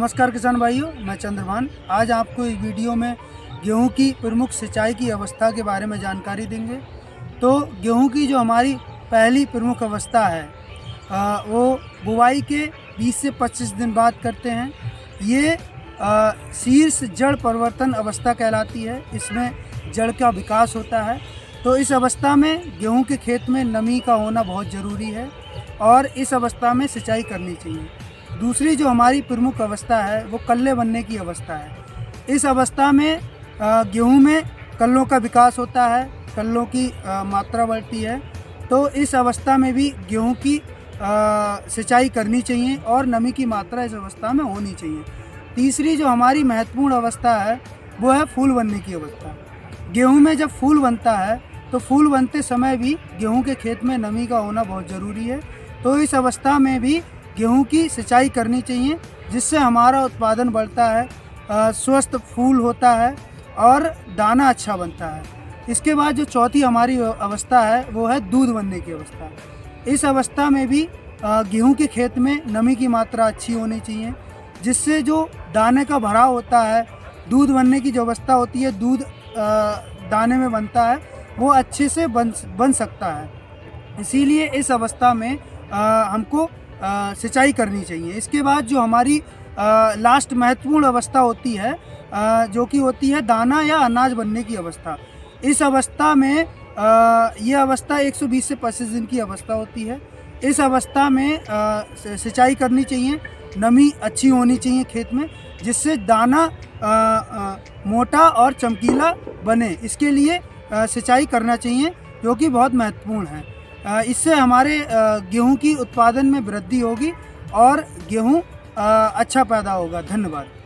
नमस्कार किसान भाइयों, मैं चंद्रभान। आज आपको इस वीडियो में गेहूं की प्रमुख सिंचाई की अवस्था के बारे में जानकारी देंगे। तो गेहूं की जो हमारी पहली प्रमुख अवस्था है वो बुवाई के 20 से 25 दिन बाद करते हैं। ये शीर्ष जड़ परिवर्तन अवस्था कहलाती है। इसमें जड़ का विकास होता है। तो इस अवस्था में गेहूं के खेत में नमी का होना बहुत ज़रूरी है और इस अवस्था में सिंचाई करनी चाहिए। दूसरी जो हमारी प्रमुख अवस्था है वो कल्ले बनने की अवस्था है। इस अवस्था में गेहूं में कल्लों का विकास होता है, कल्लों की मात्रा बढ़ती है। तो इस अवस्था में भी गेहूं की सिंचाई करनी चाहिए और नमी की मात्रा इस अवस्था में होनी चाहिए। तीसरी जो हमारी महत्वपूर्ण अवस्था है वो है फूल बनने की अवस्था। गेहूं में जब फूल बनता है तो फूल बनते समय भी गेहूं के खेत में नमी का होना बहुत ज़रूरी है। तो इस अवस्था में भी गेहूं की सिंचाई करनी चाहिए, जिससे हमारा उत्पादन बढ़ता है, स्वस्थ फूल होता है और दाना अच्छा बनता है। इसके बाद जो चौथी हमारी अवस्था है वो है दूध बनने की अवस्था। इस अवस्था में भी गेहूं के खेत में नमी की मात्रा अच्छी होनी चाहिए, जिससे जो दाने का भराव होता है, दूध बनने की जो अवस्था होती है, दूध दाने में बनता है, वो अच्छे से बन सकता है। इसीलिए इस अवस्था में हमको सिंचाई करनी चाहिए। इसके बाद जो हमारी लास्ट महत्वपूर्ण अवस्था होती है जो कि होती है दाना या अनाज बनने की अवस्था। इस अवस्था में ये अवस्था 120 से 25 दिन की अवस्था होती है। इस अवस्था में सिंचाई करनी चाहिए, नमी अच्छी होनी चाहिए खेत में, जिससे दाना मोटा और चमकीला बने। इसके लिए सिंचाई करना चाहिए, जो कि बहुत महत्वपूर्ण है। इससे हमारे गेहूं की उत्पादन में वृद्धि होगी और गेहूं अच्छा पैदा होगा। धन्यवाद।